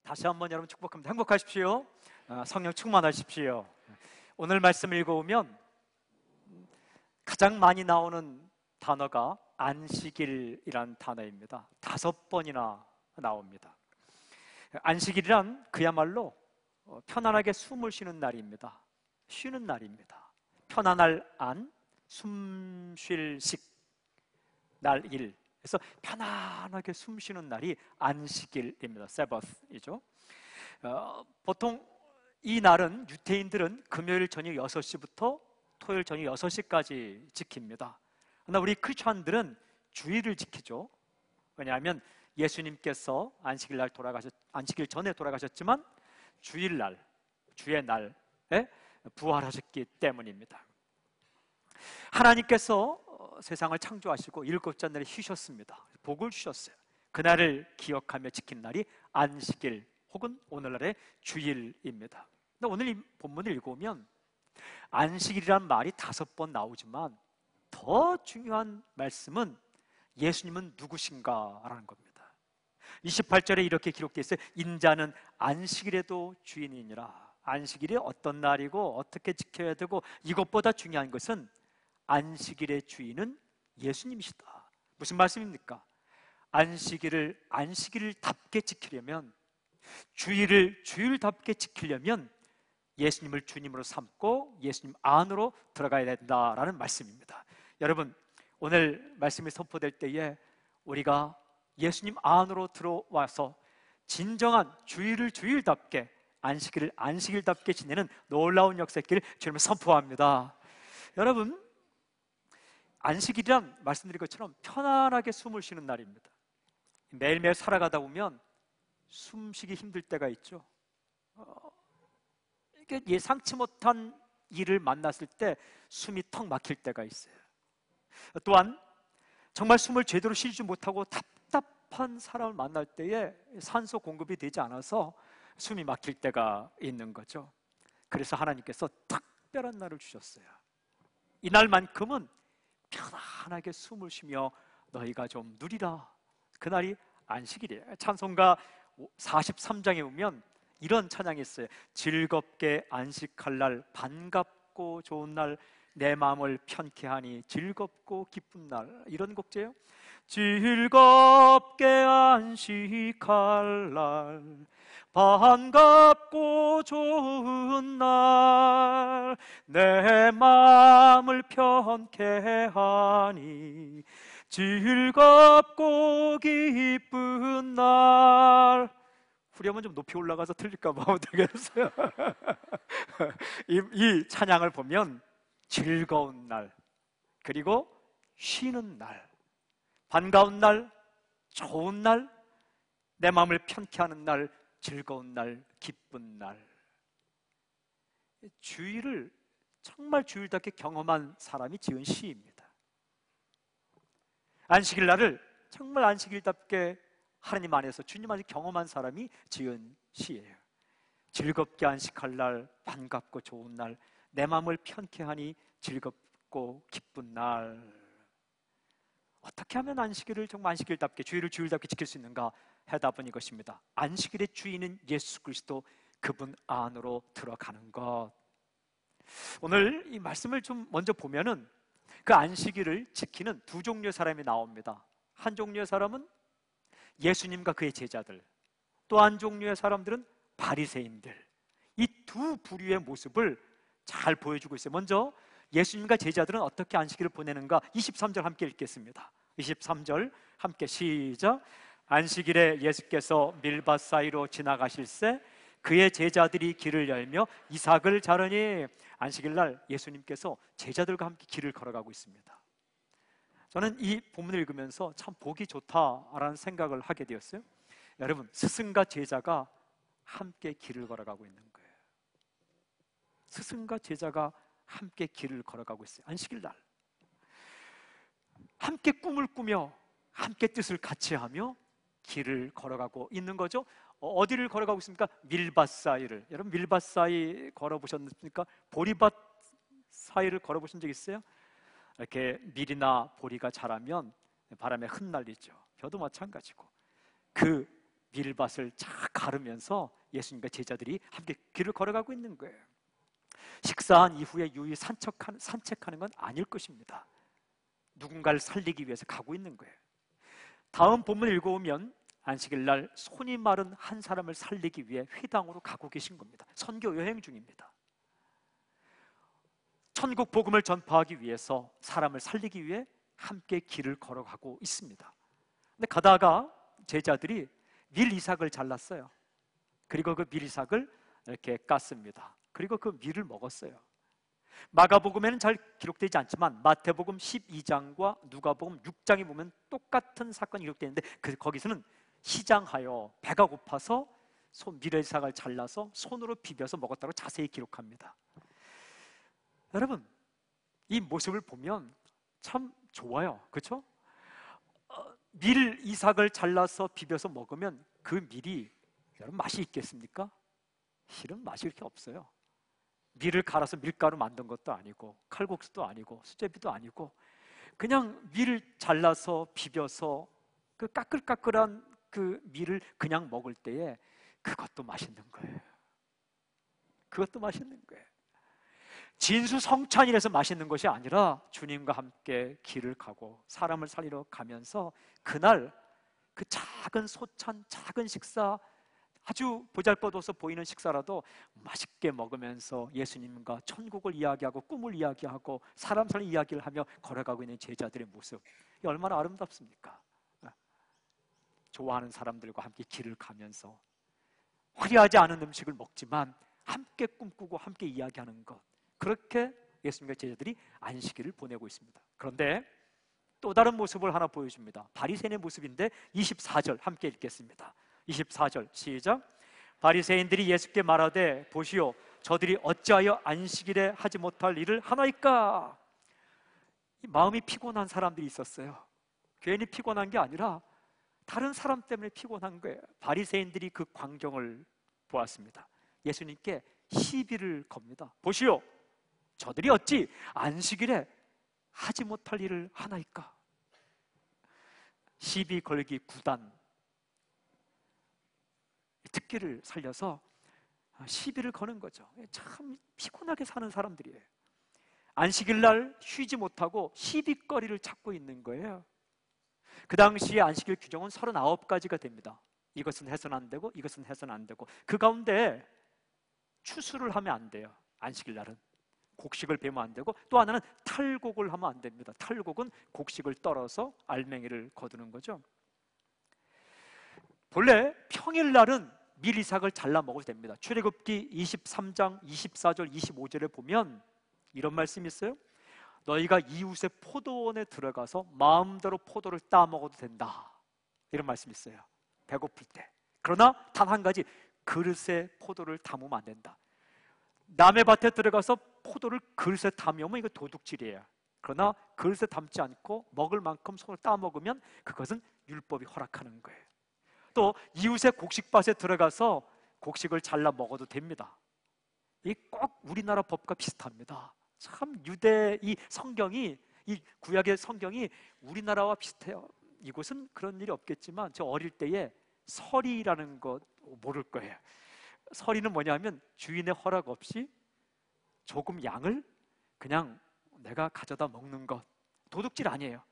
다시 한번 여러분 축복합니다. 행복하십시오. 성령 충만하십시오. 오늘 말씀 읽어보면 가장 많이 나오는 단어가 안식일이라는 단어입니다. 5번이나 나옵니다. 안식일이란 그야말로 편안하게 숨을 쉬는 날입니다. 쉬는 날입니다. 편안할 안, 숨 쉴 식, 날 일. 그래서 편안하게 숨 쉬는 날이 안식일입니다. 세바스이죠. 보통 이 날은 유대인들은 금요일 저녁 6시부터 토요일 저녁 6시까지 지킵니다. 그러나 우리 크리스천들은 주일을 지키죠. 왜냐하면 예수님께서 안식일 전에 돌아가셨지만 주일날, 주의 날에 부활하셨기 때문입니다. 하나님께서 세상을 창조하시고 7째 날에 쉬셨습니다. 복을 주셨어요. 그날을 기억하며 지킨 날이 안식일 혹은 오늘날의 주일입니다. 근데 오늘 이 본문을 읽어보면 안식일이란 말이 5번 나오지만 더 중요한 말씀은 예수님은 누구신가라는 겁니다. 28절에 이렇게 기록되어 있어요. 인자는 안식일에도 주인이니라. 안식일이 어떤 날이고 어떻게 지켜야 되고, 이것보다 중요한 것은 안식일의 주인은 예수님이시다. 무슨 말씀입니까? 안식일을 안식일답게 지키려면, 주일을 주일답게 지키려면 예수님을 주님으로 삼고 예수님 안으로 들어가야 된다라는 말씀입니다. 여러분, 오늘 말씀이 선포될 때에 우리가 예수님 안으로 들어와서 진정한 주일을 주일답게, 안식일을 안식일답게 지내는 놀라운 역사의 길을 주님을 선포합니다. 여러분, 안식일이란 말씀드린 것처럼 편안하게 숨을 쉬는 날입니다. 매일매일 살아가다 보면 숨쉬기 힘들 때가 있죠. 이게 예상치 못한 일을 만났을 때 숨이 턱 막힐 때가 있어요. 또한 정말 숨을 제대로 쉬지 못하고 답답한 사람을 만날 때에 산소 공급이 되지 않아서 숨이 막힐 때가 있는 거죠. 그래서 하나님께서 특별한 날을 주셨어요. 이날만큼은 편안하게 숨을 쉬며 너희가 좀 누리라. 그날이 안식일이에요. 찬송가 43장에 보면 이런 찬양이 있어요. 즐겁게 안식할 날, 반갑고 좋은 날, 내 마음을 편케 하니 즐겁고 기쁜 날. 이런 곡제요. 즐겁게 안식할 날, 반갑고 좋은 날, 내 마음을 편케 하니 즐겁고 기쁜 날. 후렴은 좀 높이 올라가서 틀릴까 봐 못하겠어요. 이 찬양을 보면 즐거운 날, 그리고 쉬는 날, 반가운 날, 좋은 날, 내 마음을 편케 하는 날, 즐거운 날, 기쁜 날. 주일을 정말 주일답게 경험한 사람이 지은 시입니다. 안식일 날을 정말 안식일답게 하나님 안에서 주님 안에서 경험한 사람이 지은 시예요. 즐겁게 안식할 날, 반갑고 좋은 날, 내 마음을 편케 하니 즐겁고 기쁜 날. 어떻게 하면 안식일을 정말 안식일답게, 주일을 주일답게 지킬 수 있는가? 해답은 이것입니다. 안식일의 주인은 예수 그리스도, 그분 안으로 들어가는 것. 오늘 이 말씀을 좀 먼저 보면은 그 안식일을 지키는 2종류의 사람이 나옵니다. 한 종류의 사람은 예수님과 그의 제자들, 또 한 종류의 사람들은 바리새인들. 이 두 부류의 모습을 잘 보여주고 있어요. 먼저 예수님과 제자들은 어떻게 안식일을 보내는가? 23절 함께 읽겠습니다. 23절 함께 시작. 안식일에 예수께서 밀밭 사이로 지나가실새 그의 제자들이 길을 열며 이삭을 자르니. 안식일날 예수님께서 제자들과 함께 길을 걸어가고 있습니다. 저는 이 본문을 읽으면서 참 보기 좋다라는 생각을 하게 되었어요. 여러분, 스승과 제자가 함께 길을 걸어가고 있는 거예요. 스승과 제자가 함께 길을 걸어가고 있어요. 안식일날 함께 꿈을 꾸며 함께 뜻을 같이 하며 길을 걸어가고 있는 거죠. 어디를 걸어가고 있습니까? 밀밭 사이를. 여러분, 밀밭 사이 걸어보셨습니까? 보리밭 사이를 걸어보신 적 있어요? 이렇게 밀이나 보리가 자라면 바람에 흩날리죠. 벼도 마찬가지고 그 밀밭을 쫙 가르면서 예수님과 제자들이 함께 길을 걸어가고 있는 거예요. 식사한 이후에 유유 산책하는 건 아닐 것입니다. 누군가를 살리기 위해서 가고 있는 거예요. 다음 본문 읽어보면 안식일 날 손이 마른 한 사람을 살리기 위해 회당으로 가고 계신 겁니다. 선교 여행 중입니다. 천국 복음을 전파하기 위해서 사람을 살리기 위해 함께 길을 걸어가고 있습니다. 근데 가다가 제자들이 밀이삭을 잘랐어요. 그리고 그 밀이삭을 이렇게 깠습니다. 그리고 그 밀을 먹었어요. 마가복음에는 잘 기록되지 않지만 마태복음 12장과 누가복음 6장에 보면 똑같은 사건이 기록되어 있는데 거기서는 시장하여 배가 고파서 밀이삭을 잘라서 손으로 비벼서 먹었다고 자세히 기록합니다. 여러분, 이 모습을 보면 참 좋아요. 그렇죠? 밀이삭을 잘라서 비벼서 먹으면 그 밀이 여러분 맛이 있겠습니까? 실은 맛이 이렇게 없어요. 밀을 갈아서 밀가루 만든 것도 아니고 칼국수도 아니고 수제비도 아니고 그냥 밀을 잘라서 비벼서 그 까끌까끌한 그 밀을 그냥 먹을 때에 그것도 맛있는 거예요. 그것도 맛있는 거예요. 진수성찬이라서 맛있는 것이 아니라 주님과 함께 길을 가고 사람을 살리러 가면서 그날 그 작은 소찬, 작은 식사, 아주 보잘것없어 보이는 식사라도 맛있게 먹으면서 예수님과 천국을 이야기하고 꿈을 이야기하고 사람 살리 이야기를 하며 걸어가고 있는 제자들의 모습, 이게 얼마나 아름답습니까? 좋아하는 사람들과 함께 길을 가면서 화려하지 않은 음식을 먹지만 함께 꿈꾸고 함께 이야기하는 것, 그렇게 예수님과 제자들이 안식일을 보내고 있습니다. 그런데 또 다른 모습을 하나 보여줍니다. 바리새인의 모습인데 24절 함께 읽겠습니다. 24절 시작. 바리새인들이 예수께 말하되 보시오, 저들이 어찌하여 안식일에 하지 못할 일을 하나이까? 마음이 피곤한 사람들이 있었어요. 괜히 피곤한 게 아니라 다른 사람 때문에 피곤한 거예요. 바리새인들이 그 광경을 보았습니다. 예수님께 시비를 겁니다. 보시오, 저들이 어찌 안식일에 하지 못할 일을 하나이까? 시비 걸기 9단 특기를 살려서 시비를 거는 거죠. 참 피곤하게 사는 사람들이에요. 안식일 날 쉬지 못하고 시비거리를 찾고 있는 거예요. 그 당시에 안식일 규정은 39가지가 됩니다. 이것은 해서는 안 되고 이것은 해서는 안 되고, 그 가운데 추수를 하면 안 돼요. 안식일 날은 곡식을 베면 안 되고, 또 하나는 탈곡을 하면 안 됩니다. 탈곡은 곡식을 떨어서 알맹이를 거두는 거죠. 본래 평일날은 밀이삭을 잘라 먹어도 됩니다. 출애굽기 23장 24절 25절에 보면 이런 말씀이 있어요. 너희가 이웃의 포도원에 들어가서 마음대로 포도를 따 먹어도 된다, 이런 말씀이 있어요. 배고플 때. 그러나 단 한 가지, 그릇에 포도를 담으면 안 된다. 남의 밭에 들어가서 포도를 그릇에 담으면 이거 도둑질이에요. 그러나 그릇에 담지 않고 먹을 만큼 손을 따 먹으면 그것은 율법이 허락하는 거예요. 또 이웃의 곡식밭에 들어가서 곡식을 잘라 먹어도 됩니다. 이 꼭 우리나라 법과 비슷합니다. 참 유대 이 성경이, 이 구약의 성경이 우리나라와 비슷해요. 이곳은 그런 일이 없겠지만 저 어릴 때에 서리라는 것 모를 거예요. 서리는 뭐냐면 주인의 허락 없이 조금 양을 그냥 내가 가져다 먹는 것, 도둑질 아니에요.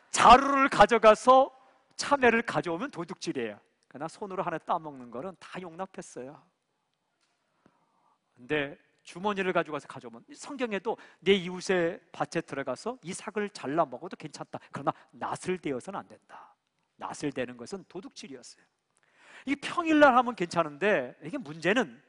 자루를 가져가서 참외를 가져오면 도둑질이에요. 그러나 손으로 하나 따먹는 거는 다 용납했어요. 근데 주머니를 가져가서 가져오면, 성경에도 내 이웃의 밭에 들어가서 이 삭을 잘라 먹어도 괜찮다. 그러나 낫을 대어서는 안 된다. 낫을 대는 것은 도둑질이었어요. 이 평일날 하면 괜찮은데, 이게 문제는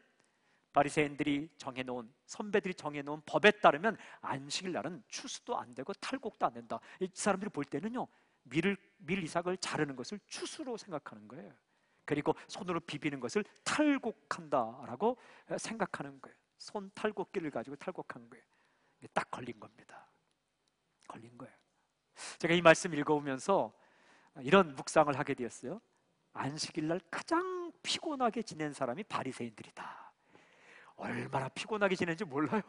바리새인들이 정해놓은, 선배들이 정해놓은 법에 따르면 안식일 날은 추수도 안 되고 탈곡도 안 된다. 이 사람들이 볼 때는요, 밀 이삭을 자르는 것을 추수로 생각하는 거예요. 그리고 손으로 비비는 것을 탈곡한다라고 생각하는 거예요. 손 탈곡기를 가지고 탈곡한 거예요. 딱 걸린 겁니다. 걸린 거예요. 제가 이 말씀 읽어보면서 이런 묵상을 하게 되었어요. 안식일 날 가장 피곤하게 지낸 사람이 바리새인들이다. 얼마나 피곤하게 지내는지 몰라요.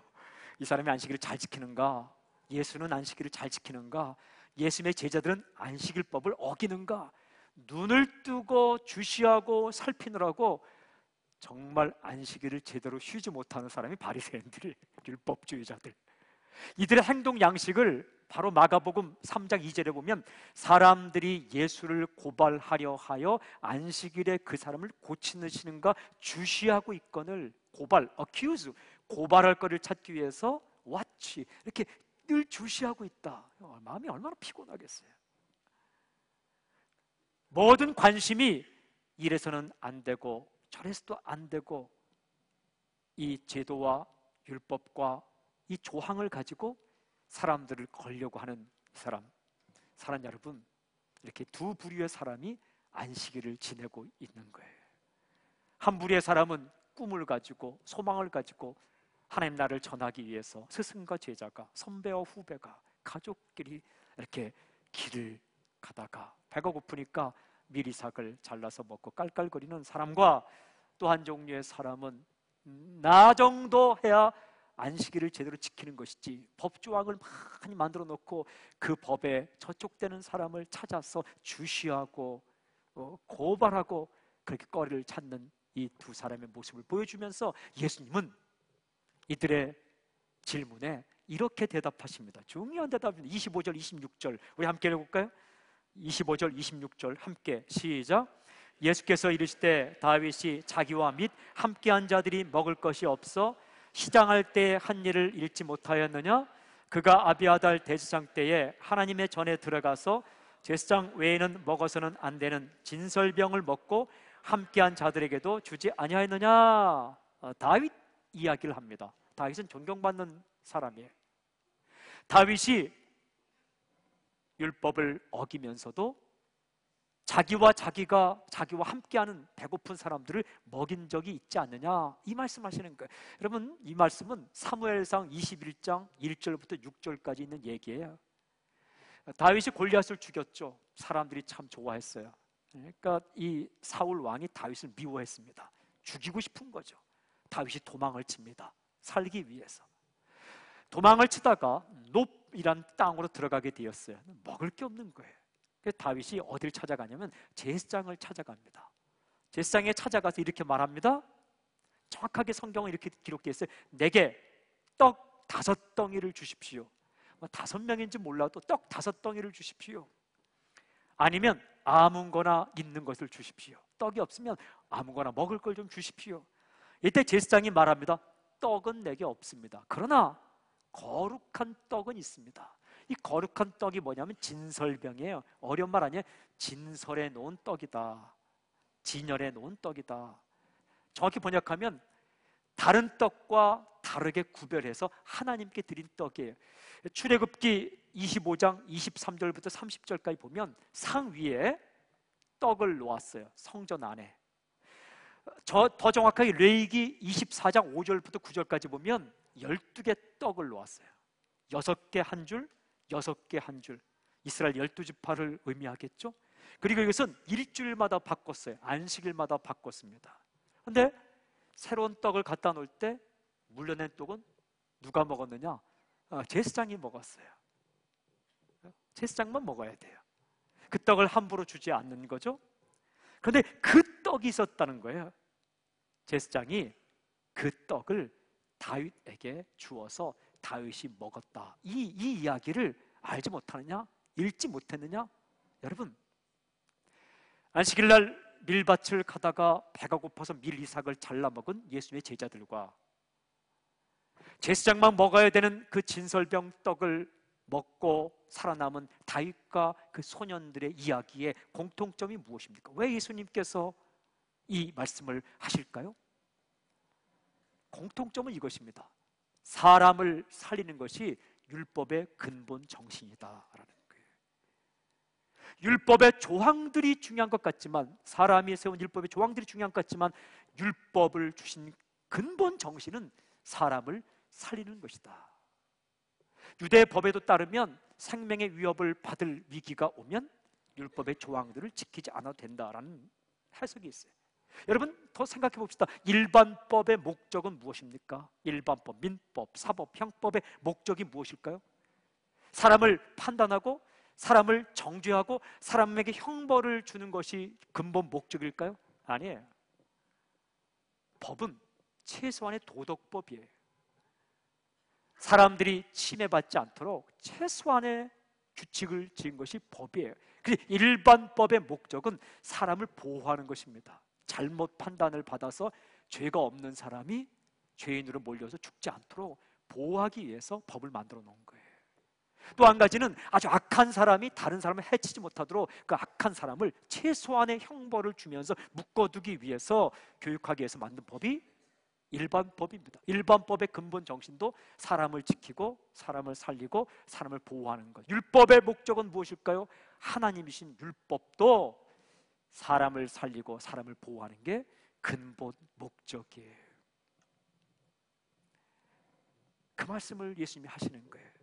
이 사람이 안식일을 잘 지키는가? 예수는 안식일을 잘 지키는가? 예수님의 제자들은 안식일법을 어기는가? 눈을 뜨고 주시하고 살피느라고 정말 안식일을 제대로 쉬지 못하는 사람이 바리새인들이, 율법주의자들. 이들의 행동 양식을 바로 마가복음 3장 2절에 보면 사람들이 예수를 고발하려 하여 안식일에 그 사람을 고치시는가 주시하고 있거늘, 고발, accuse, 고발할 거를 찾기 위해서 watch, 이렇게 늘 주시하고 있다. 마음이 얼마나 피곤하겠어요. 모든 관심이 이래서는 안 되고 저래서도 안 되고, 이 제도와 율법과 이 조항을 가지고 사람들을 걸려고 하는 사람 여러분, 이렇게 두 부류의 사람이 안식일을 지내고 있는 거예요. 한 부류의 사람은 꿈을 가지고 소망을 가지고 하나님 나라를 전하기 위해서 스승과 제자가, 선배와 후배가, 가족끼리 이렇게 길을 가다가 배가 고프니까 미리삭을 잘라서 먹고 깔깔거리는 사람과, 또 한 종류의 사람은 나 정도 해야 안식일을 제대로 지키는 것이지, 법조항을 많이 만들어 놓고 그 법에 저촉되는 사람을 찾아서 주시하고 고발하고 그렇게 거리를 찾는 이 두 사람의 모습을 보여주면서 예수님은 이들의 질문에 이렇게 대답하십니다. 중요한 대답입니다. 25절 26절 우리 함께 읽어볼까요? 25절 26절 함께 시작. 예수께서 이르시되 다윗이 자기와 및 함께한 자들이 먹을 것이 없어 시장할 때 한 일을 잃지 못하였느냐? 그가 아비아달 대제사장 때에 하나님의 전에 들어가서 제사장 외에는 먹어서는 안 되는 진설병을 먹고 함께한 자들에게도 주지 아니하였느냐? 다윗 이야기를 합니다. 다윗은 존경받는 사람이에요. 다윗이 율법을 어기면서도 자기와 함께하는 배고픈 사람들을 먹인 적이 있지 않느냐, 이 말씀하시는 거예요. 여러분, 이 말씀은 사무엘상 21장 1절부터 6절까지 있는 얘기예요. 다윗이 골리앗을 죽였죠. 사람들이 참 좋아했어요. 그러니까 이 사울 왕이 다윗을 미워했습니다. 죽이고 싶은 거죠. 다윗이 도망을 칩니다. 살기 위해서. 도망을 치다가 놉이란 땅으로 들어가게 되었어요. 먹을 게 없는 거예요. 그래서 다윗이 어디를 찾아가냐면 제사장을 찾아갑니다. 제사장에 찾아가서 이렇게 말합니다. 정확하게 성경은 이렇게 기록되어 있어요. 내게 떡 5덩이를 주십시오. 5명인지 몰라도 떡 5덩이를 주십시오. 아니면 아무거나 있는 것을 주십시오. 떡이 없으면 아무거나 먹을 걸 좀 주십시오. 이때 제사장이 말합니다. 떡은 내게 없습니다. 그러나 거룩한 떡은 있습니다. 이 거룩한 떡이 뭐냐면 진설병이에요. 어려운 말 아니에요. 진설에 놓은 떡이다. 진열에 놓은 떡이다. 정확히 번역하면 다른 떡과 다르게 구별해서 하나님께 드린 떡이에요. 출애굽기 25장 23절부터 30절까지 보면 상 위에 떡을 놓았어요. 성전 안에. 더 정확하게 레위기 24장 5절부터 9절까지 보면 12개 떡을 놓았어요. 6개 한 줄, 6개 한 줄. 이스라엘 12지파를 의미하겠죠. 그리고 이것은 일주일마다 바꿨어요. 안식일마다 바꿨습니다. 그런데 새로운 떡을 갖다 놓을 때 물려낸 떡은 누가 먹었느냐? 제사장이 먹었어요. 제사장만 먹어야 돼요. 그 떡을 함부로 주지 않는 거죠. 그런데 그 떡이 있었다는 거예요. 제사장이 그 떡을 다윗에게 주어서 다윗이 먹었다. 이 이야기를 알지 못하느냐? 읽지 못했느냐? 여러분, 안식일날 밀밭을 가다가 배가 고파서 밀이삭을 잘라 먹은 예수님의 제자들과 제사장만 먹어야 되는 그 진설병 떡을 먹고 살아남은 다윗과 그 소년들의 이야기의 공통점이 무엇입니까? 왜 예수님께서 이 말씀을 하실까요? 공통점은 이것입니다. 사람을 살리는 것이 율법의 근본 정신이다라는 거예요. 율법의 조항들이 중요한 것 같지만, 사람이 세운 율법의 조항들이 중요한 것 같지만, 율법을 주신 근본 정신은 사람을 살리는 것이다. 유대 법에도 따르면 생명의 위협을 받을 위기가 오면 율법의 조항들을 지키지 않아도 된다라는 해석이 있어요. 여러분, 더 생각해 봅시다. 일반법의 목적은 무엇입니까? 일반법, 민법, 사법, 형법의 목적이 무엇일까요? 사람을 판단하고 사람을 정죄하고 사람에게 형벌을 주는 것이 근본 목적일까요? 아니에요. 법은 최소한의 도덕법이에요. 사람들이 침해받지 않도록 최소한의 규칙을 지은 것이 법이에요. 그래서 일반법의 목적은 사람을 보호하는 것입니다. 잘못 판단을 받아서 죄가 없는 사람이 죄인으로 몰려서 죽지 않도록 보호하기 위해서 법을 만들어 놓은 거예요. 또 한 가지는 아주 악한 사람이 다른 사람을 해치지 못하도록 그 악한 사람을 최소한의 형벌을 주면서 묶어두기 위해서 교육하기 위해서 만든 법이 일반법입니다. 일반법의 근본 정신도 사람을 지키고 사람을 살리고 사람을 보호하는 것. 율법의 목적은 무엇일까요? 하나님이신 율법도 사람을 살리고 사람을 보호하는 게 근본 목적이에요. 그 말씀을 예수님이 하시는 거예요.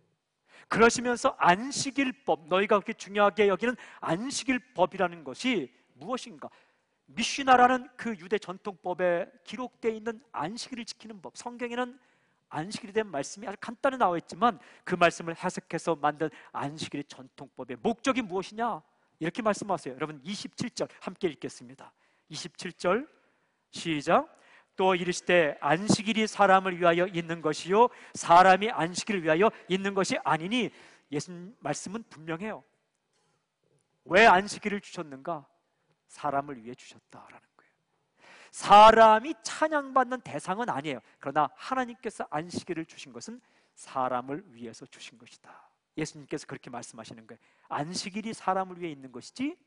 그러시면서 안식일법, 너희가 그렇게 중요하게 여기는 안식일법이라는 것이 무엇인가? 미슈나라는 그 유대 전통법에 기록되어 있는 안식일을 지키는 법, 성경에는 안식일에 대한 말씀이 아주 간단히 나와 있지만 그 말씀을 해석해서 만든 안식일의 전통법의 목적이 무엇이냐? 이렇게 말씀하세요. 여러분 27절 함께 읽겠습니다. 27절 시작. 또 이르시되 안식일이 사람을 위하여 있는 것이요 사람이 안식일을 위하여 있는 것이 아니니. 예수님 말씀은 분명해요. 왜 안식일을 주셨는가? 사람을 위해 주셨다라는 거예요. 사람이 찬양받는 대상은 아니에요. 그러나 하나님께서 안식일을 주신 것은 사람을 위해서 주신 것이다. 예수님께서 그렇게 말씀하시는 거예요. 안식일이 사람을 위해 있는 것이지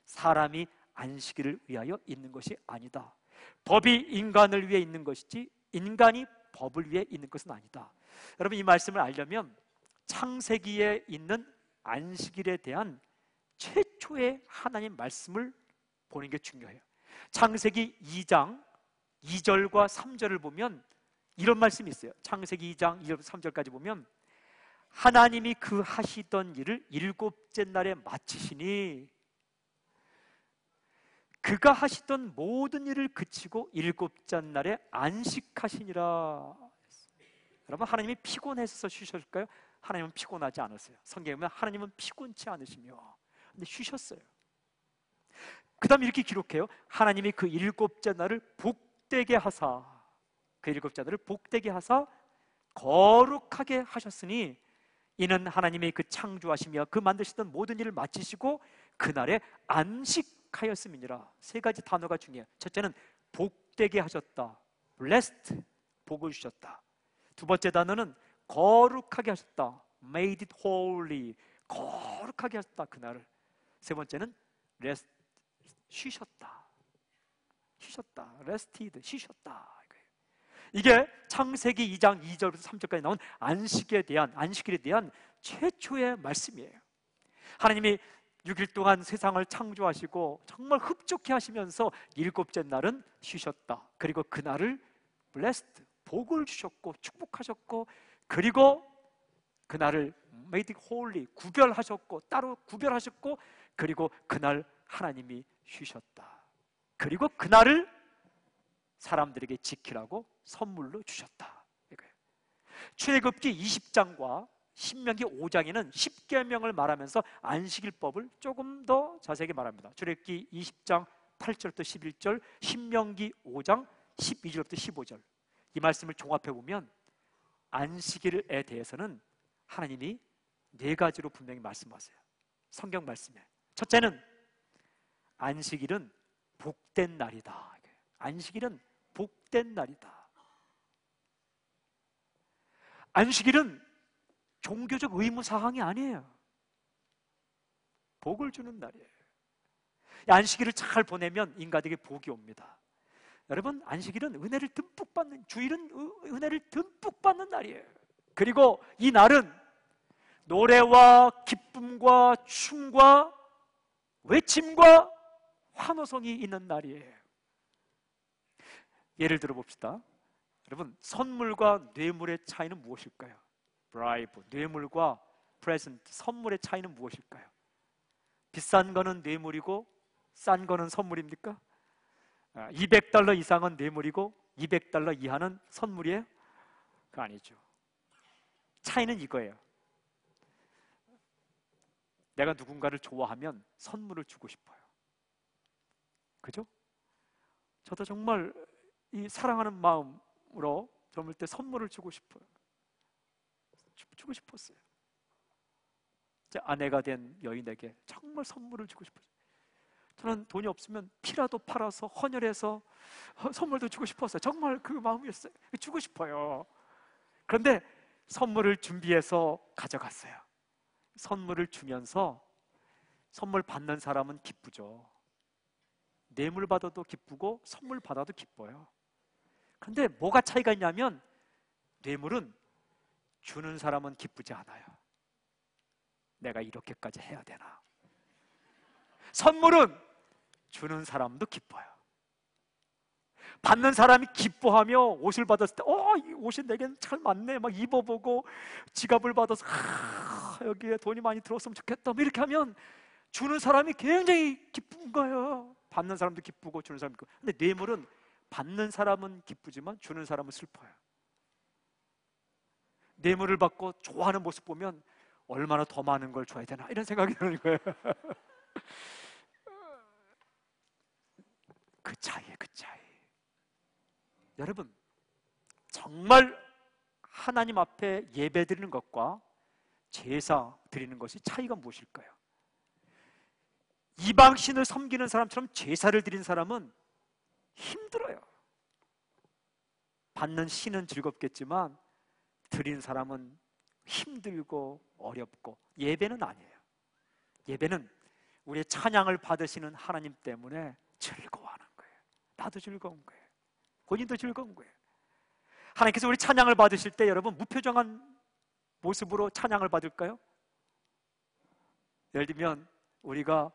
사람이 안식일을 위하여 있는 것이 아니다. 법이 인간을 위해 있는 것이지 인간이 법을 위해 있는 것은 아니다. 여러분 이 말씀을 알려면 창세기에 있는 안식일에 대한 최초의 하나님 말씀을 보는 게 중요해요. 창세기 2장 2절과 3절을 보면 이런 말씀이 있어요. 창세기 2장 2절부터 3절까지 보면 하나님이 그 하시던 일을 일곱째 날에 마치시니 그가 하시던 모든 일을 그치고 일곱째 날에 안식하시니라. 여러분 하나님이 피곤해서 쉬셨을까요? 하나님은 피곤하지 않았어요. 성경에 보면 하나님은 피곤치 않으시며 근데 쉬셨어요. 그 다음에 이렇게 기록해요. 하나님이 그 일곱째 날을 복되게 하사, 그 일곱째 날을 복되게 하사 거룩하게 하셨으니 이는 하나님이 그 창조하시며 그 만드시던 모든 일을 마치시고 그날에 안식하였음이니라. 세 가지 단어가 중요해요. 첫째는 복되게 하셨다, blessed, 복을 주셨다. 두 번째 단어는 거룩하게 하셨다, made it holy, 거룩하게 하셨다 그날을. 세 번째는 rest, 쉬셨다, rested, 쉬셨다. 이게 창세기 2장 2절부터 3절까지 나온 안식일에 대한 최초의 말씀이에요. 하나님이 6일 동안 세상을 창조하시고 정말 흡족해 하시면서 일곱째 날은 쉬셨다. 그리고 그날을 blessed, 복을 주셨고 축복하셨고, 그리고 그날을 made it holy, 구별하셨고 따로 구별하셨고, 그리고 그날 하나님이 쉬셨다. 그리고 그날을 사람들에게 지키라고 선물로 주셨다. 이거예요. 출애굽기 20장과 신명기 5장에는 10계명을 말하면서 안식일법을 조금 더 자세하게 말합니다. 출애굽기 20장 8절부터 11절, 신명기 5장 12절부터 15절. 이 말씀을 종합해 보면 안식일에 대해서는 하나님이 네 가지로 분명히 말씀하세요. 성경 말씀에. 첫째는 안식일은 복된 날이다. 안식일은 복된 날이다. 안식일은 종교적 의무사항이 아니에요. 복을 주는 날이에요. 안식일을 잘 보내면 인간에게 복이 옵니다. 여러분 안식일은 은혜를 듬뿍 받는, 주일은 은혜를 듬뿍 받는 날이에요. 그리고 이 날은 노래와 기쁨과 춤과 외침과 환호성이 있는 날이에요. 예를 들어 봅시다. 여러분 선물과 뇌물의 차이는 무엇일까요? bribe, 뇌물과 present, 선물의 차이는 무엇일까요? 비싼 거는 뇌물이고 싼 거는 선물입니까? $200 이상은 뇌물이고 $200 이하는 선물이에요? 그거 아니죠. 차이는 이거예요. 내가 누군가를 좋아하면 선물을 주고 싶어요. 그죠? 저도 정말 이 사랑하는 마음으로 젊을 때 선물을 주고 싶어요. 주고 싶었어요. 제 아내가 된 여인에게 정말 선물을 주고 싶었어요. 저는 돈이 없으면 피라도 팔아서 헌혈해서 선물도 주고 싶었어요. 정말 그 마음이었어요. 주고 싶어요. 그런데 선물을 준비해서 가져갔어요. 선물을 주면서 선물 받는 사람은 기쁘죠. 뇌물 받아도 기쁘고 선물 받아도 기뻐요. 그런데 뭐가 차이가 있냐면 뇌물은 주는 사람은 기쁘지 않아요. 내가 이렇게까지 해야 되나. 선물은 주는 사람도 기뻐요. 받는 사람이 기뻐하며 옷을 받았을 때 이 옷이 내겐 잘 맞네 막 입어보고, 지갑을 받아서 여기에 돈이 많이 들었으면 좋겠다 뭐 이렇게 하면 주는 사람이 굉장히 기쁜 거예요. 받는 사람도 기쁘고 주는 사람도 기쁘고. 근데 뇌물은 받는 사람은 기쁘지만 주는 사람은 슬퍼요. 뇌물을 받고 좋아하는 모습 보면 얼마나 더 많은 걸 줘야 되나 이런 생각이 드는 거예요. 그 차이에 그 차이. 여러분, 정말 하나님 앞에 예배 드리는 것과 제사 드리는 것이 차이가 무엇일까요? 이방신을 섬기는 사람처럼 제사를 드린 사람은 힘들어요. 받는 신은 즐겁겠지만 드린 사람은 힘들고 어렵고. 예배는 아니에요. 예배는 우리의 찬양을 받으시는 하나님 때문에 즐거워하는 거예요. 나도 즐거운 거예요. 본인도 즐거운 거예요. 하나님께서 우리 찬양을 받으실 때 여러분 무표정한 모습으로 찬양을 받을까요? 예를 들면 우리가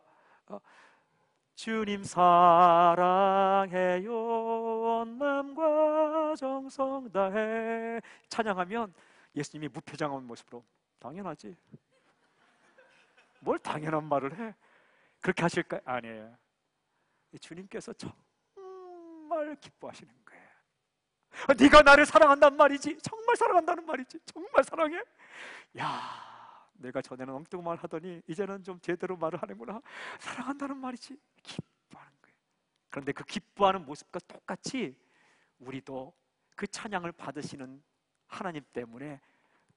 주님 사랑해요 온 마음과 정성 다해 찬양하면 예수님이 무표정한 모습으로 당연하지. 뭘 당연한 말을 해? 그렇게 하실까요? 아니에요. 주님께서 정말 기뻐하시는 거예요. 네가 나를 사랑한단 말이지. 정말 사랑한다는 말이지. 정말 사랑해? 야, 내가 전에는 엉뚱말 하더니 이제는 좀 제대로 말을 하는구나. 사랑한다는 말이지. 기뻐하는 거예요. 그런데 그 기뻐하는 모습과 똑같이 우리도 그 찬양을 받으시는 하나님 때문에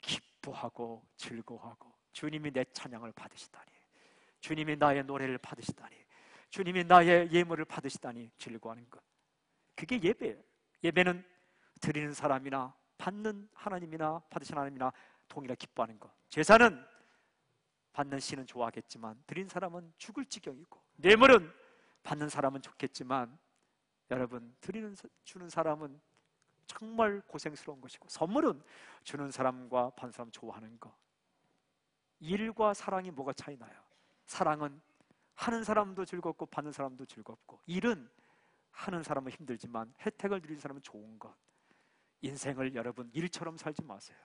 기뻐하고 즐거워하고, 주님이 내 찬양을 받으시다니, 주님이 나의 노래를 받으시다니, 주님이 나의 예물을 받으시다니 즐거워하는 것. 그게 예배예요. 예배는 드리는 사람이나 받는 하나님이나 받으신 하나님이나 동일하게 기뻐하는 것. 제사는 받는 신은 좋아하겠지만 드린 사람은 죽을 지경이고, 뇌물은 받는 사람은 좋겠지만 여러분 주는 사람은 정말 고생스러운 것이고, 선물은 주는 사람과 받는 사람 좋아하는 것. 일과 사랑이 뭐가 차이 나요? 사랑은 하는 사람도 즐겁고 받는 사람도 즐겁고, 일은 하는 사람은 힘들지만 혜택을 누리는 사람은 좋은 것. 인생을 여러분 일처럼 살지 마세요.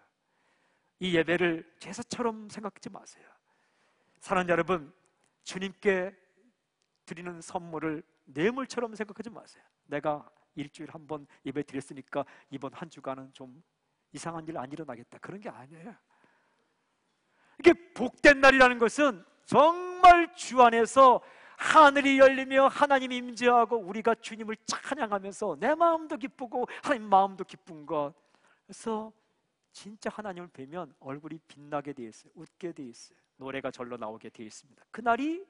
이 예배를 제사처럼 생각하지 마세요. 사랑하는 여러분, 주님께 드리는 선물을 뇌물처럼 생각하지 마세요. 내가 일주일에 한 번 예배 드렸으니까 이번 한 주간은 좀 이상한 일 안 일어나겠다, 그런 게 아니에요. 이게 복된 날이라는 것은 정말 주 안에서 하늘이 열리며 하나님이 임재하고 우리가 주님을 찬양하면서 내 마음도 기쁘고 하나님 마음도 기쁜 것. 그래서 진짜 하나님을 뵈면 얼굴이 빛나게 되어 있어요. 웃게 되어 있어요. 노래가 절로 나오게 되어 있습니다. 그날이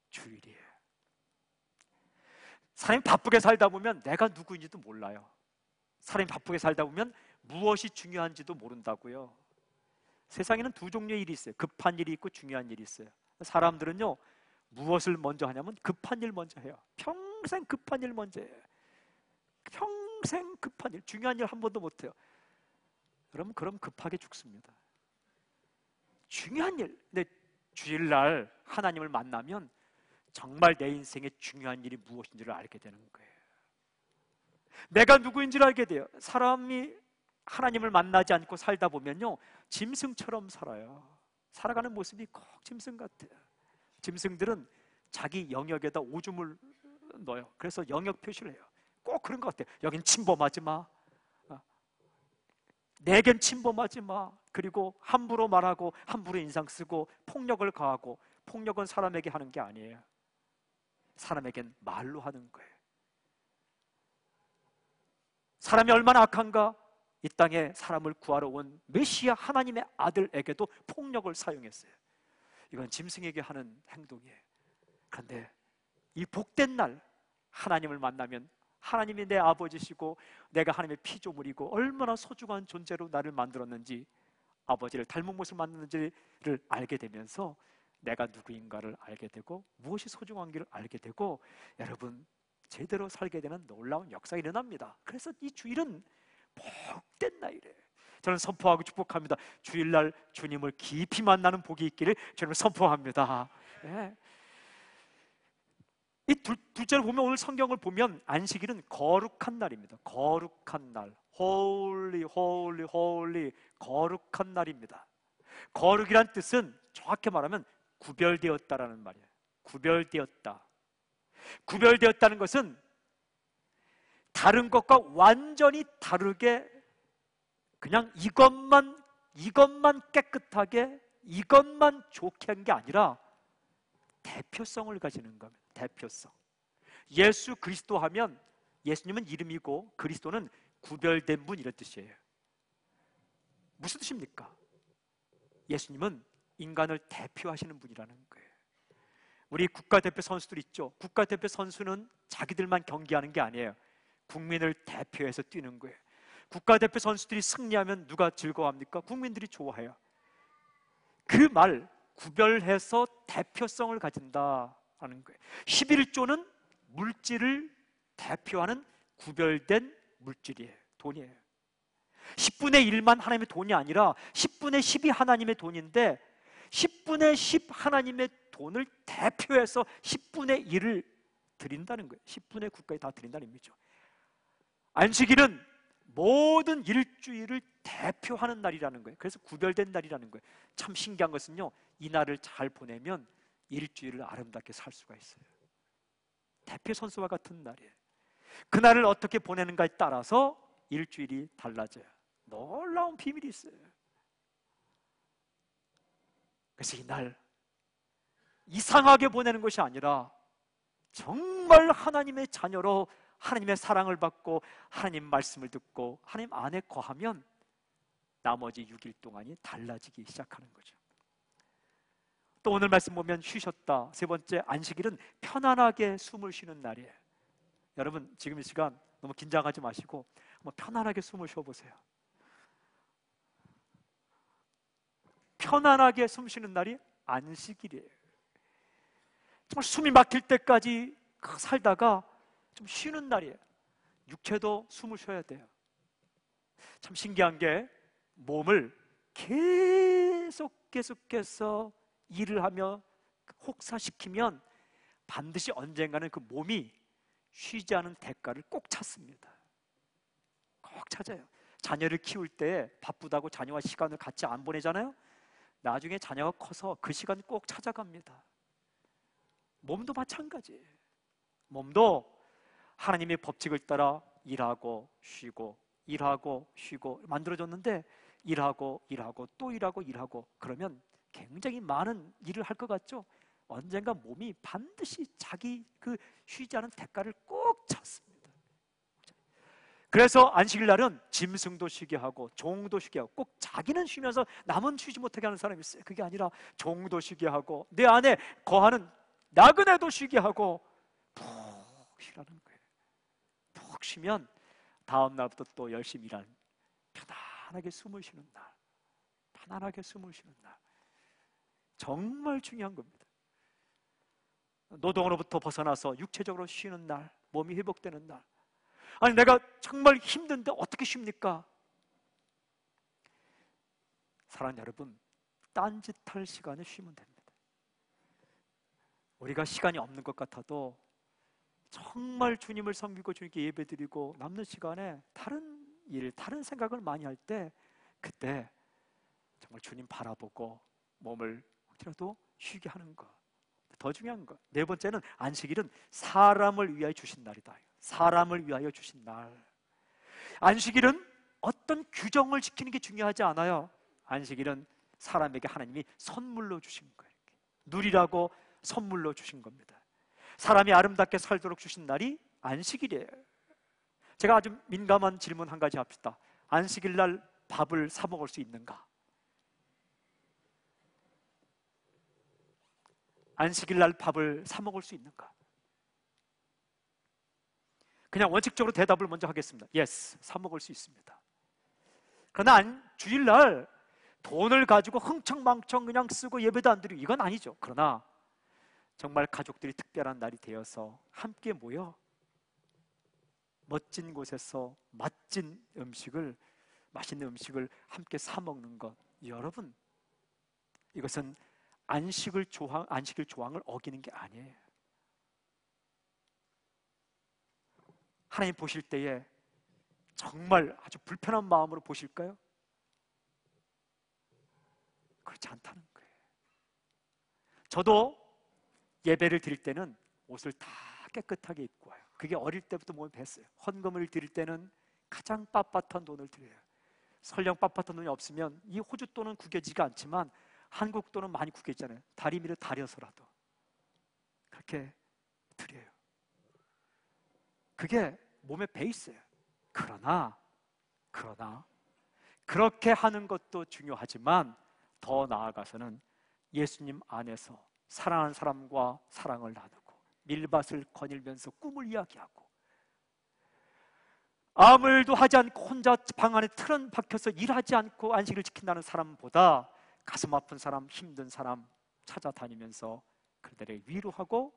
주일이에요. 사람이 바쁘게 살다 보면 내가 누구인지도 몰라요. 사람이 바쁘게 살다 보면 무엇이 중요한지도 모른다고요. 세상에는 두 종류의 일이 있어요. 급한 일이 있고 중요한 일이 있어요. 사람들은요, 무엇을 먼저 하냐면 급한 일 먼저 해요. 평생 급한 일 먼저 해요. 평생 급한 일, 중요한 일 한 번도 못 해요. 그럼 급하게 죽습니다. 중요한 일, 근데 주일날 하나님을 만나면 정말 내 인생의 중요한 일이 무엇인지를 알게 되는 거예요. 내가 누구인지를 알게 돼요. 사람이 하나님을 만나지 않고 살다 보면요, 짐승처럼 살아요. 살아가는 모습이 꼭 짐승 같아요. 짐승들은 자기 영역에다 오줌을 넣어요. 그래서 영역 표시를 해요. 꼭 그런 것 같아요. 여긴 침범하지 마. 내겐 침범하지 마. 그리고 함부로 말하고 함부로 인상 쓰고 폭력을 가하고, 폭력은 사람에게 하는 게 아니에요. 사람에겐 말로 하는 거예요. 사람이 얼마나 악한가? 이 땅에 사람을 구하러 온 메시아 하나님의 아들에게도 폭력을 사용했어요. 이건 짐승에게 하는 행동이에요. 그런데 이 복된 날 하나님을 만나면 하나님이 내 아버지시고 내가 하나님의 피조물이고 얼마나 소중한 존재로 나를 만들었는지, 아버지를 닮은 모습을 만드는지를 알게 되면서 내가 누구인가를 알게 되고 무엇이 소중한지를 알게 되고, 여러분, 제대로 살게 되는 놀라운 역사가 일어납니다. 그래서 이 주일은 복된 날이래요. 저는 선포하고 축복합니다. 주일날 주님을 깊이 만나는 복이 있기를 저는 선포합니다. 네. 이 둘째로 보면, 오늘 성경을 보면 안식일은 거룩한 날입니다. 거룩한 날, holy, holy, holy, 거룩한 날입니다. 거룩이란 뜻은 정확히 말하면 구별되었다라는 말이에요. 구별되었다. 구별되었다는 것은 다른 것과 완전히 다르게 그냥 이것만 깨끗하게, 이것만 좋게 한 게 아니라 대표성을 가지는 겁니다. 대표성. 예수 그리스도 하면 예수님은 이름이고 그리스도는 구별된 분, 이런 뜻이에요. 무슨 뜻입니까? 예수님은 인간을 대표하시는 분이라는 거예요. 우리 국가대표 선수들 있죠. 국가대표 선수는 자기들만 경기하는 게 아니에요. 국민을 대표해서 뛰는 거예요. 국가대표 선수들이 승리하면 누가 즐거워합니까? 국민들이 좋아해요. 그 말, 구별해서 대표성을 가진다라는 거예요. 11조는 물질을 대표하는 구별된 물질이에요. 돈이에요. 10분의 1만 하나님의 돈이 아니라 10분의 10이 하나님의 돈인데, 10분의 10 하나님의 돈을 대표해서 10분의 1을 드린다는 거예요. 10분의 9까지 다 드린다는 의미죠. 안식일은 모든 일주일을 대표하는 날이라는 거예요. 그래서 구별된 날이라는 거예요. 참 신기한 것은요, 이 날을 잘 보내면 일주일을 아름답게 살 수가 있어요. 대표 선수와 같은 날이에요. 그날을 어떻게 보내는가에 따라서 일주일이 달라져요. 놀라운 비밀이 있어요. 그래서 이날 이상하게 보내는 것이 아니라 정말 하나님의 자녀로 하나님의 사랑을 받고 하나님 말씀을 듣고 하나님 안에 거하면 나머지 6일 동안이 달라지기 시작하는 거죠. 또 오늘 말씀 보면 쉬셨다. 세 번째, 안식일은 편안하게 숨을 쉬는 날이에요. 여러분, 지금 이 시간 너무 긴장하지 마시고 한번 편안하게 숨을 쉬어보세요. 편안하게 숨 쉬는 날이 안식일이에요. 정말 숨이 막힐 때까지 살다가 좀 쉬는 날이에요. 육체도 숨을 쉬어야 돼요. 참 신기한 게, 몸을 계속해서 일을 하며 혹사시키면 반드시 언젠가는 그 몸이 쉬지 않은 대가를 꼭 찾습니다. 꼭 찾아요. 자녀를 키울 때 바쁘다고 자녀와 시간을 같이 안 보내잖아요. 나중에 자녀가 커서 그 시간 꼭 찾아갑니다. 몸도 마찬가지예요. 몸도 하나님의 법칙을 따라 일하고 쉬고 일하고 쉬고 만들어졌는데, 일하고 또 일하고 그러면 굉장히 많은 일을 할 것 같죠? 언젠가 몸이 반드시 자기 그 쉬지 않은 대가를 꼭 찾습니다. 그래서 안식일 날은 짐승도 쉬게 하고 종도 쉬게 하고, 꼭 자기는 쉬면서 남은 쉬지 못하게 하는 사람이 있어요. 그게 아니라 종도 쉬게 하고 내 안에 거하는 나그네도 쉬게 하고 푹 쉬라는 거예요. 푹 쉬면 다음 날부터 또 열심히 일하는, 편안하게 숨을 쉬는 날, 편안하게 숨을 쉬는 날, 정말 중요한 겁니다. 노동으로부터 벗어나서 육체적으로 쉬는 날, 몸이 회복되는 날. 아니, 내가 정말 힘든데 어떻게 쉽니까? 사랑하는 여러분, 딴짓할 시간에 쉬면 됩니다. 우리가 시간이 없는 것 같아도 정말 주님을 섬기고 주님께 예배드리고 남는 시간에 다른 일, 다른 생각을 많이 할 때, 그때 정말 주님 바라보고 몸을 혹시라도 쉬게 하는 것. 더 중요한 것, 네 번째는 안식일은 사람을 위하여 주신 날이다. 사람을 위하여 주신 날. 안식일은 어떤 규정을 지키는 게 중요하지 않아요. 안식일은 사람에게 하나님이 선물로 주신 거예요. 누리라고 선물로 주신 겁니다. 사람이 아름답게 살도록 주신 날이 안식일이에요. 제가 아주 민감한 질문 한 가지 합시다. 안식일 날 밥을 사 먹을 수 있는가? 안식일 날 밥을 사 먹을 수 있는가? 그냥 원칙적으로 대답을 먼저 하겠습니다. Yes, 사 먹을 수 있습니다. 그러나 주일날 돈을 가지고 흥청망청 그냥 쓰고 예배도 안 드리고 이건 아니죠. 그러나 정말 가족들이 특별한 날이 되어서 함께 모여 멋진 곳에서 맛진 음식을, 맛있는 음식을 함께 사 먹는 것, 여러분, 이것은 안식일 조항을 어기는 게 아니에요. 하나님 보실 때에 정말 아주 불편한 마음으로 보실까요? 그렇지 않다는 거예요. 저도 예배를 드릴 때는 옷을 다 깨끗하게 입고 와요. 그게 어릴 때부터 몸에 뱄어요. 헌금을 드릴 때는 가장 빳빳한 돈을 드려요. 설령 빳빳한 돈이 없으면 이 호주 돈은 구겨지가 않지만 한국 돈은 많이 구겨지잖아요. 다리미를 다려서라도 그렇게 드려요. 그게 몸에 배 있어요. 그러나 그렇게 하는 것도 중요하지만 더 나아가서는 예수님 안에서 사랑하는 사람과 사랑을 나누고 밀밭을 거닐면서 꿈을 이야기하고 아무 일도 하지 않고 혼자 방 안에 틀은 박혀서 일하지 않고 안식을 지킨다는 사람보다 가슴 아픈 사람, 힘든 사람 찾아다니면서 그들에게 위로하고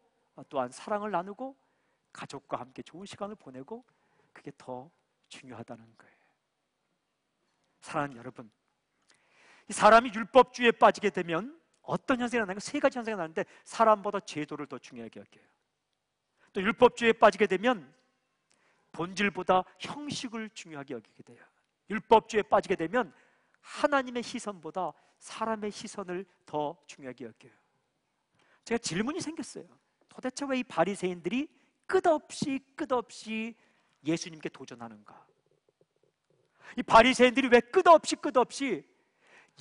또한 사랑을 나누고 가족과 함께 좋은 시간을 보내고 그게 더 중요하다는 거예요. 사랑하는 여러분, 이 사람이 율법주의에 빠지게 되면 어떤 현상이 나는가? 세 가지 현상이 나는데 사람보다 제도를 더 중요하게 여겨요. 또 율법주의에 빠지게 되면 본질보다 형식을 중요하게 여기게 돼요. 율법주의에 빠지게 되면 하나님의 시선보다 사람의 시선을 더 중요하게 여겨요. 제가 질문이 생겼어요. 도대체 왜 이 바리새인들이 끝없이 예수님께 도전하는가? 이 바리새인들이 왜 끝없이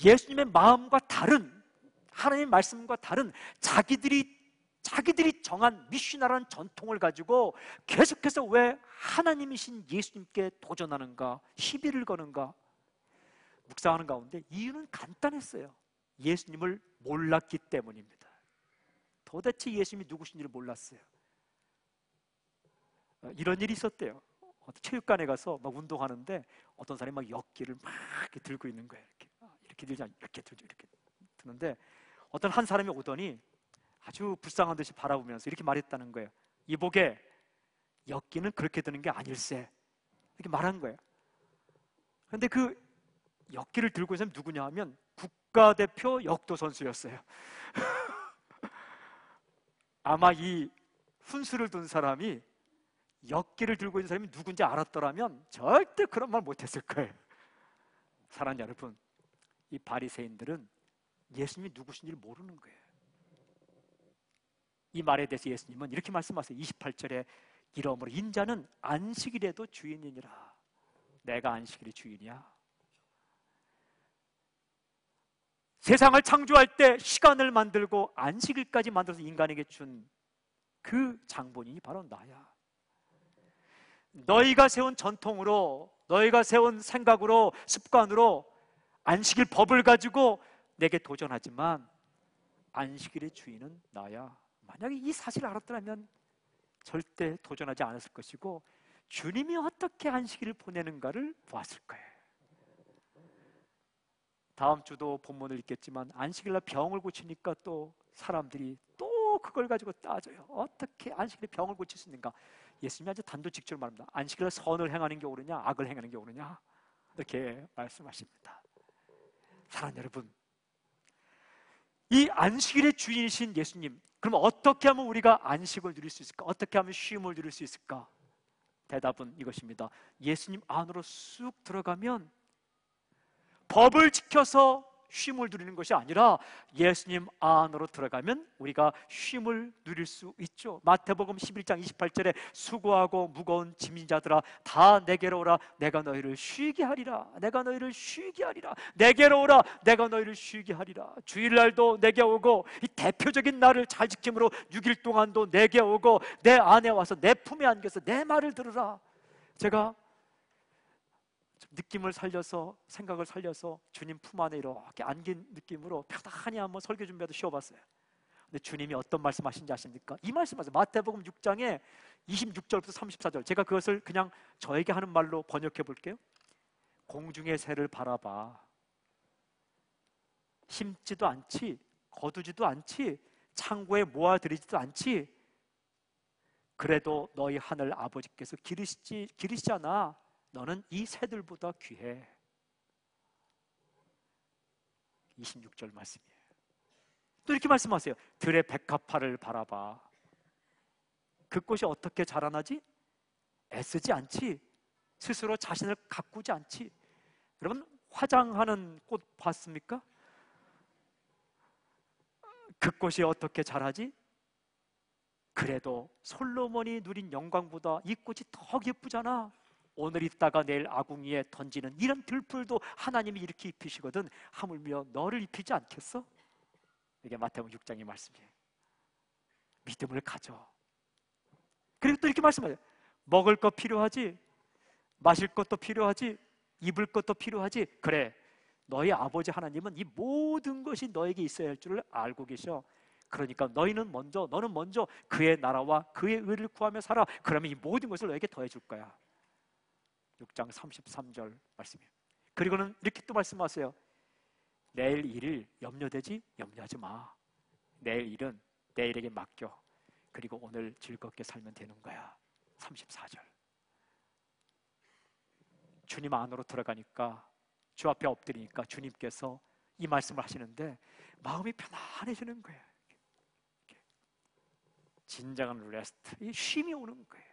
예수님의 마음과 다른, 하나님의 말씀과 다른 자기들이 정한 미시나라는 전통을 가지고 계속해서 왜 하나님이신 예수님께 도전하는가, 시비를 거는가? 묵상하는 가운데 이유는 간단했어요. 예수님을 몰랐기 때문입니다. 도대체 예수님이 누구신지를 몰랐어요. 이런 일이 있었대요. 체육관에 가서 막 운동하는데 어떤 사람이 막 역기를 막 이렇게 들고 있는 거예요. 이렇게 들지 않고 이렇게 들죠. 이렇게 드는데 어떤 한 사람이 오더니 아주 불쌍한 듯이 바라보면서 이렇게 말했다는 거예요. 이보게, 역기는 그렇게 드는 게 아닐세. 이렇게 말한 거예요. 그런데 그 역기를 들고 있는 사람이 누구냐 하면 국가대표 역도 선수였어요. 아마 이 훈수를 둔 사람이 역기를 들고 있는 사람이 누군지 알았더라면 절대 그런 말 못했을 거예요. 사랑하는 여러분, 이 바리새인들은 예수님이 누구신지를 모르는 거예요. 이 말에 대해서 예수님은 이렇게 말씀하세요. 28절에 이러므로 인자는 안식일에도 주인이니라. 내가 안식일의 주인이야. 세상을 창조할 때 시간을 만들고 안식일까지 만들어서 인간에게 준 그 장본인이 바로 나야. 너희가 세운 전통으로, 너희가 세운 생각으로, 습관으로 안식일 법을 가지고 내게 도전하지만 안식일의 주인은 나야. 만약에 이 사실을 알았더라면 절대 도전하지 않았을 것이고 주님이 어떻게 안식일을 보내는가를 보았을 거예요. 다음 주도 본문을 읽겠지만 안식일날 병을 고치니까 또 사람들이 또 그걸 가지고 따져요. 어떻게 안식일에 병을 고칠 수 있는가? 예수님이 아주 단도직입적으로 말합니다. 안식일날 선을 행하는 게 옳으냐, 악을 행하는 게 옳으냐? 이렇게 말씀하십니다. 사랑하는 여러분, 이 안식일의 주인이신 예수님, 그럼 어떻게 하면 우리가 안식을 누릴 수 있을까? 어떻게 하면 쉼을 누릴 수 있을까? 대답은 이것입니다. 예수님 안으로 쑥 들어가면 법을 지켜서 쉼을 누리는 것이 아니라 예수님 안으로 들어가면 우리가 쉼을 누릴 수 있죠. 마태복음 11장 28절에 수고하고 무거운 짐진 자들아 다 내게로 오라 내가 너희를 쉬게 하리라. 내가 너희를 쉬게 하리라. 내게로 오라 내가 너희를 쉬게 하리라. 주일날도 내게 오고 이 대표적인 날을 잘 지킴으로 6일 동안도 내게 오고 내 안에 와서 내 품에 안겨서 내 말을 들으라. 제가 느낌을 살려서 생각을 살려서 주님 품 안에 이렇게 안긴 느낌으로 편안히 한번 설교 준비해도 쉬어봤어요. 근데 주님이 어떤 말씀하신지 아십니까? 이 말씀하세요. 마태복음 6장에 26절부터 34절. 제가 그것을 그냥 저에게 하는 말로 번역해 볼게요. 공중의 새를 바라봐. 심지도 않지, 거두지도 않지, 창고에 모아들이지도 않지. 그래도 너희 하늘 아버지께서 기르시잖아. 너는 이 새들보다 귀해. 26절 말씀이에요. 또 이렇게 말씀하세요. 들의 백합화를 바라봐. 그 꽃이 어떻게 자라나지? 애쓰지 않지. 스스로 자신을 가꾸지 않지. 여러분 화장하는 꽃 봤습니까? 그 꽃이 어떻게 자라지? 그래도 솔로몬이 누린 영광보다 이 꽃이 더 예쁘잖아. 오늘 있다가 내일 아궁이에 던지는 이런 들풀도 하나님이 이렇게 입히시거든 하물며 너를 입히지 않겠어? 이게 마태복음 6장의 말씀이에요. 믿음을 가져. 그리고 또 이렇게 말씀하세요. 먹을 것 필요하지? 마실 것도 필요하지? 입을 것도 필요하지? 그래, 너희 아버지 하나님은 이 모든 것이 너에게 있어야 할 줄을 알고 계셔. 그러니까 너는 먼저 그의 나라와 그의 의를 구하며 살아. 그러면 이 모든 것을 너에게 더해 줄 거야. 6장 33절 말씀이에요. 그리고는 이렇게 또 말씀하세요. 내일 일을 염려하지 마. 내일 일은 내일에게 맡겨. 그리고 오늘 즐겁게 살면 되는 거야. 34절. 주님 안으로 들어가니까, 주 앞에 엎드리니까 주님께서 이 말씀을 하시는데 마음이 편안해지는 거예요. 진정한 레스트, 이 쉼이 오는 거예요.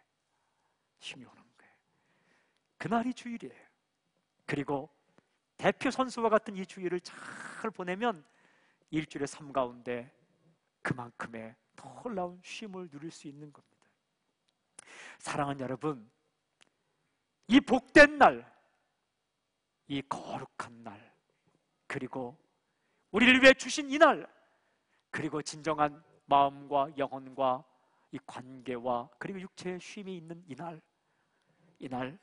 쉼이 오는 거예요. 그날이 주일이에요. 그리고 대표 선수와 같은 이 주일을 잘 보내면 일주일의 삶 가운데 그만큼의 놀라운 쉼을 누릴 수 있는 겁니다. 사랑하는 여러분, 이 복된 날, 이 거룩한 날, 그리고 우리를 위해 주신 이 날, 그리고 진정한 마음과 영혼과 이 관계와 그리고 육체의 쉼이 있는 이 날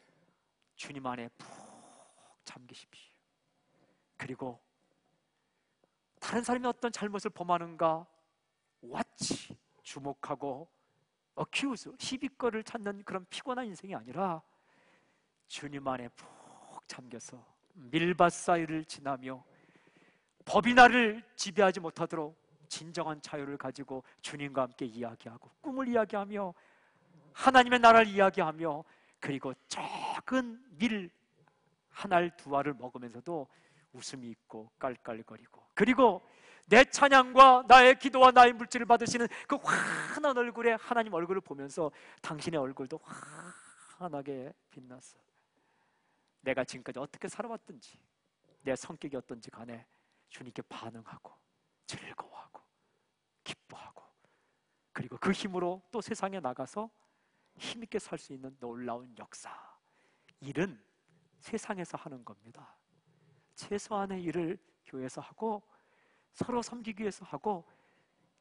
주님 안에 푹 잠기십시오. 그리고 다른 사람이 어떤 잘못을 범하는가 watch, 주목하고 accuse, 시비거리를 찾는 그런 피곤한 인생이 아니라 주님 안에 푹 잠겨서 밀밭 사이를 지나며 법이 나를 지배하지 못하도록 진정한 자유를 가지고 주님과 함께 이야기하고 꿈을 이야기하며 하나님의 나라를 이야기하며 그리고 적은 밀 한 알 두 알을 먹으면서도 웃음이 있고 깔깔거리고 그리고 내 찬양과 나의 기도와 나의 물질을 받으시는 그 환한 얼굴에 하나님 얼굴을 보면서 당신의 얼굴도 환하게 빛났어. 내가 지금까지 어떻게 살아왔든지 내 성격이 어떤지 간에 주님께 반응하고 즐거워하고 기뻐하고 그리고 그 힘으로 또 세상에 나가서 힘있게 살 수 있는 놀라운 역사. 일은 세상에서 하는 겁니다. 최소한의 일을 교회에서 하고 서로 섬기기 위해서 하고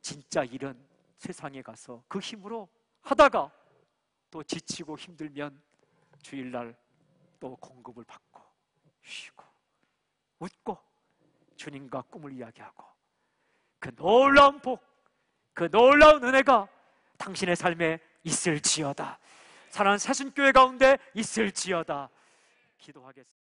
진짜 일은 세상에 가서 그 힘으로 하다가 또 지치고 힘들면 주일날 또 공급을 받고 쉬고 웃고 주님과 꿈을 이야기하고 그 놀라운 복, 그 놀라운 은혜가 당신의 삶에 있을지어다. 사랑하는 새순교회 가운데 있을지어다. 기도하겠습니다.